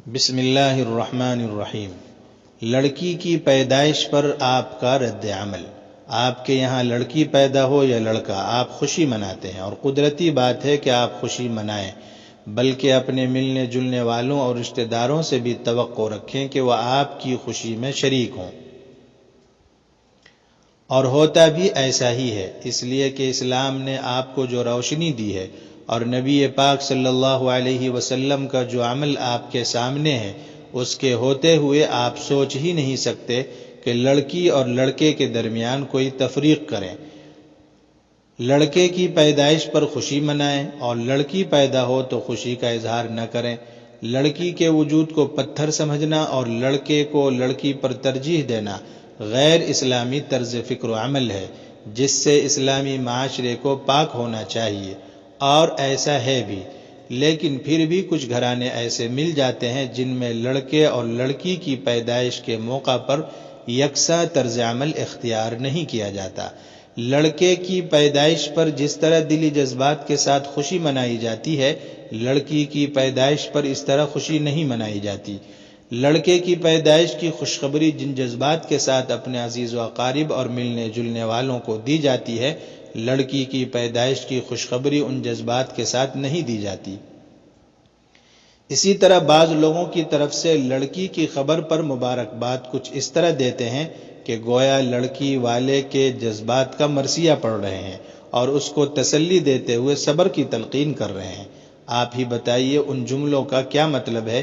بسم اللہ الرحمن الرحیم۔ لڑکی کی پیدائش پر آپ کا رد عمل۔ آپ کے یہاں لڑکی پیدا ہو یا لڑکا، آپ خوشی مناتے ہیں، اور قدرتی بات ہے کہ آپ خوشی منائیں، بلکہ اپنے ملنے جلنے والوں اور رشتہ داروں سے بھی توقع رکھیں کہ وہ آپ کی خوشی میں شریک ہوں۔ اور ہوتا بھی ایسا ہی ہے، اس لیے کہ اسلام نے آپ کو جو روشنی دی ہے اور نبی پاک صلی اللہ علیہ وسلم کا جو عمل آپ کے سامنے ہے، اس کے ہوتے ہوئے آپ سوچ ہی نہیں سکتے کہ لڑکی اور لڑکے کے درمیان کوئی تفریق کریں۔ لڑکے کی پیدائش پر خوشی منائیں اور لڑکی پیدا ہو تو خوشی کا اظہار نہ کریں۔ لڑکی کے وجود کو پتھر سمجھنا اور لڑکے کو لڑکی پر ترجیح دینا غیر اسلامی طرز فکر و عمل ہے، جس سے اسلامی معاشرے کو پاک ہونا چاہیے، اور ایسا ہے بھی۔ لیکن پھر بھی کچھ گھرانے ایسے مل جاتے ہیں جن میں لڑکے اور لڑکی کی پیدائش کے موقع پر یکساں طرز عمل اختیار نہیں کیا جاتا۔ لڑکے کی پیدائش پر جس طرح دلی جذبات کے ساتھ خوشی منائی جاتی ہے، لڑکی کی پیدائش پر اس طرح خوشی نہیں منائی جاتی۔ لڑکے کی پیدائش کی خوشخبری جن جذبات کے ساتھ اپنے عزیز و اقارب اور ملنے جلنے والوں کو دی جاتی ہے، لڑکی کی پیدائش کی خوشخبری ان جذبات کے ساتھ نہیں دی جاتی۔ اسی طرح بعض لوگوں کی طرف سے لڑکی کی خبر پر مبارکباد کچھ اس طرح دیتے ہیں کہ گویا لڑکی والے کے جذبات کا مرثیہ پڑھ رہے ہیں اور اس کو تسلی دیتے ہوئے صبر کی تلقین کر رہے ہیں۔ آپ ہی بتائیے ان جملوں کا کیا مطلب ہے؟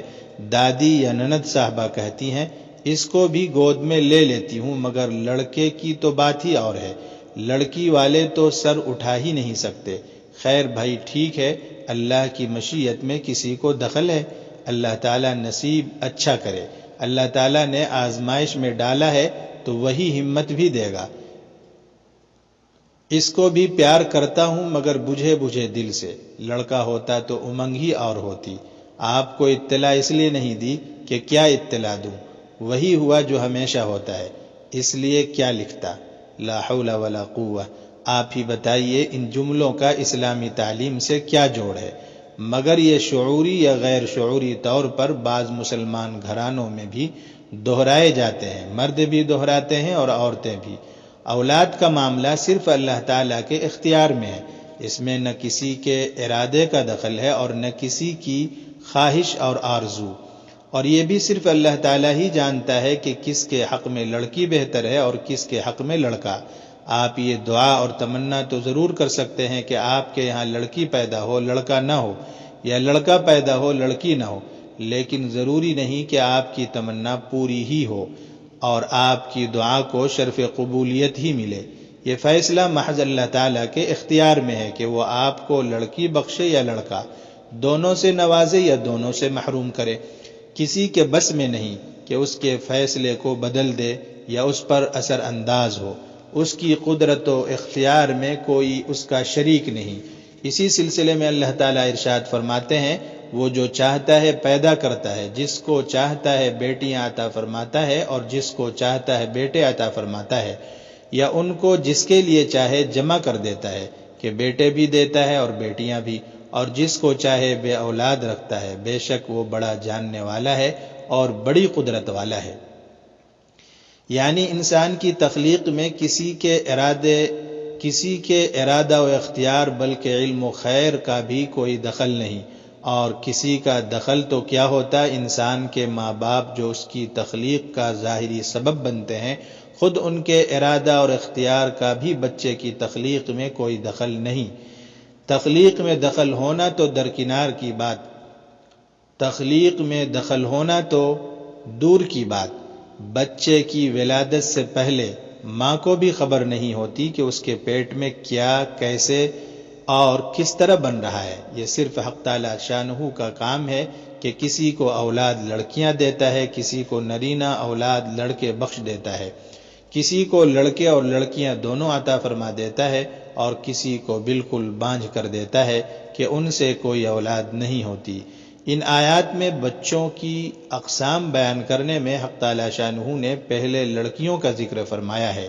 دادی یا نند صاحبہ کہتی ہیں، اس کو بھی گود میں لے لیتی ہوں، مگر لڑکے کی تو بات ہی اور ہے، لڑکی والے تو سر اٹھا ہی نہیں سکتے۔ خیر بھائی، ٹھیک ہے، اللہ کی مشیت میں کسی کو دخل ہے، اللہ تعالیٰ نصیب اچھا کرے۔ اللہ تعالیٰ نے آزمائش میں ڈالا ہے تو وہی ہمت بھی دے گا۔ اس کو بھی پیار کرتا ہوں، مگر بجھے بجھے دل سے۔ لڑکا ہوتا تو امنگ ہی اور ہوتی۔ آپ کو اطلاع اس لیے نہیں دی کہ کیا اطلاع دوں، وہی ہوا جو ہمیشہ ہوتا ہے، اس لیے کیا لکھتا۔ لا حول ولا قوہ۔ آپ ہی بتائیے ان جملوں کا اسلامی تعلیم سے کیا جوڑ ہے؟ مگر یہ شعوری یا غیر شعوری طور پر بعض مسلمان گھرانوں میں بھی دہرائے جاتے ہیں، مرد بھی دہراتے ہیں اور عورتیں بھی۔ اولاد کا معاملہ صرف اللہ تعالیٰ کے اختیار میں ہے، اس میں نہ کسی کے ارادے کا دخل ہے اور نہ کسی کی خواہش اور آرزو، اور یہ بھی صرف اللہ تعالیٰ ہی جانتا ہے کہ کس کے حق میں لڑکی بہتر ہے اور کس کے حق میں لڑکا۔ آپ یہ دعا اور تمنا تو ضرور کر سکتے ہیں کہ آپ کے یہاں لڑکی پیدا ہو لڑکا نہ ہو، یا لڑکا پیدا ہو لڑکی نہ ہو، لیکن ضروری نہیں کہ آپ کی تمنا پوری ہی ہو اور آپ کی دعا کو شرف قبولیت ہی ملے۔ یہ فیصلہ محض اللہ تعالیٰ کے اختیار میں ہے کہ وہ آپ کو لڑکی بخشے یا لڑکا، دونوں سے نوازے یا دونوں سے محروم کرے۔ کسی کے بس میں نہیں کہ اس کے فیصلے کو بدل دے یا اس پر اثر انداز ہو۔ اس کی قدرت و اختیار میں کوئی اس کا شریک نہیں۔ اسی سلسلے میں اللہ تعالیٰ ارشاد فرماتے ہیں، وہ جو چاہتا ہے پیدا کرتا ہے، جس کو چاہتا ہے بیٹیاں عطا فرماتا ہے اور جس کو چاہتا ہے بیٹے عطا فرماتا ہے، یا ان کو جس کے لیے چاہے جمع کر دیتا ہے کہ بیٹے بھی دیتا ہے اور بیٹیاں بھی، اور جس کو چاہے بے اولاد رکھتا ہے، بے شک وہ بڑا جاننے والا ہے اور بڑی قدرت والا ہے۔ یعنی انسان کی تخلیق میں کسی کے ارادہ و اختیار بلکہ علم و خیر کا بھی کوئی دخل نہیں، اور کسی کا دخل تو کیا ہوتا، انسان کے ماں باپ جو اس کی تخلیق کا ظاہری سبب بنتے ہیں، خود ان کے ارادہ اور اختیار کا بھی بچے کی تخلیق میں کوئی دخل نہیں۔ تخلیق میں دخل ہونا تو درکنار کی بات، تخلیق میں دخل ہونا تو دور کی بات، بچے کی ولادت سے پہلے ماں کو بھی خبر نہیں ہوتی کہ اس کے پیٹ میں کیا، کیسے اور کس طرح بن رہا ہے۔ یہ صرف حق تعالی شانہ کا کام ہے کہ کسی کو اولاد لڑکیاں دیتا ہے، کسی کو نرینہ اولاد لڑکے بخش دیتا ہے، کسی کو لڑکے اور لڑکیاں دونوں عطا فرما دیتا ہے، اور کسی کو بالکل بانجھ کر دیتا ہے کہ ان سے کوئی اولاد نہیں ہوتی۔ ان آیات میں بچوں کی اقسام بیان کرنے میں حق تعالی شانہ نے پہلے لڑکیوں کا ذکر فرمایا ہے،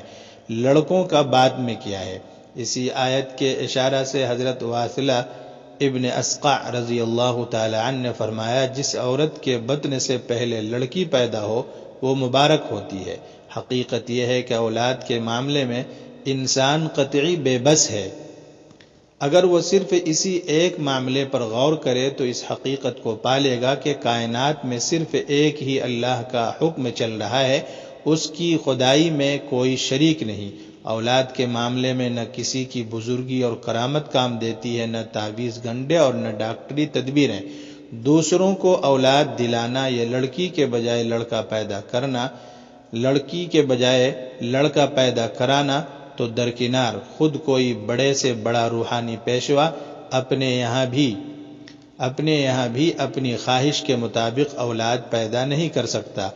لڑکوں کا بعد میں کیا ہے۔ اسی آیت کے اشارہ سے حضرت واصلہ ابن اسقع رضی اللہ تعالی عنہ نے فرمایا جس عورت کے بطن سے پہلے لڑکی پیدا ہو وہ مبارک ہوتی ہے۔ حقیقت یہ ہے کہ اولاد کے معاملے میں انسان قطعی بے بس ہے۔ اگر وہ صرف اسی ایک معاملے پر غور کرے تو اس حقیقت کو پالے گا کہ کائنات میں صرف ایک ہی اللہ کا حکم چل رہا ہے، اس کی خدائی میں کوئی شریک نہیں۔ اولاد کے معاملے میں نہ کسی کی بزرگی اور کرامت کام دیتی ہے، نہ تعویذ گنڈے اور نہ ڈاکٹری تدبیریں۔ دوسروں کو اولاد دلانا یا لڑکی کے بجائے لڑکا پیدا کرانا تو درکنار، خود کوئی بڑے سے بڑا روحانی پیشوا اپنے یہاں بھی اپنی خواہش کے مطابق اولاد پیدا نہیں کر سکتا،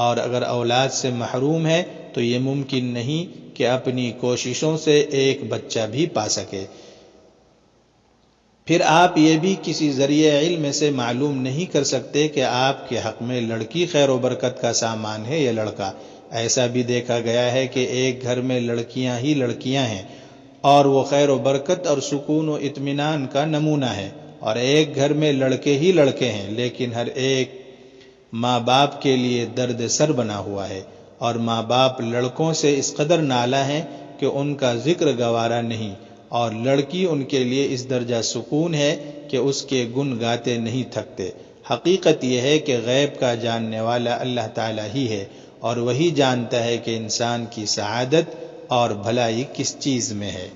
اور اگر اولاد سے محروم ہے تو یہ ممکن نہیں کہ اپنی کوششوں سے ایک بچہ بھی پا سکے۔ پھر آپ یہ بھی کسی ذریعہ علم سے معلوم نہیں کر سکتے کہ آپ کے حق میں لڑکی خیر و برکت کا سامان ہے یا لڑکا۔ ایسا بھی دیکھا گیا ہے کہ ایک گھر میں لڑکیاں ہی لڑکیاں ہیں اور وہ خیر و برکت اور سکون و اطمینان کا نمونہ ہے، اور ایک گھر میں لڑکے ہی لڑکے ہیں لیکن ہر ایک ماں باپ کے لیے درد سر بنا ہوا ہے، اور ماں باپ لڑکوں سے اس قدر نالا ہیں کہ ان کا ذکر گوارا نہیں، اور لڑکی ان کے لیے اس درجہ سکون ہے کہ اس کے گن گاتے نہیں تھکتے۔ حقیقت یہ ہے کہ غیب کا جاننے والا اللہ تعالیٰ ہی ہے، اور وہی جانتا ہے کہ انسان کی سعادت اور بھلائی کس چیز میں ہے۔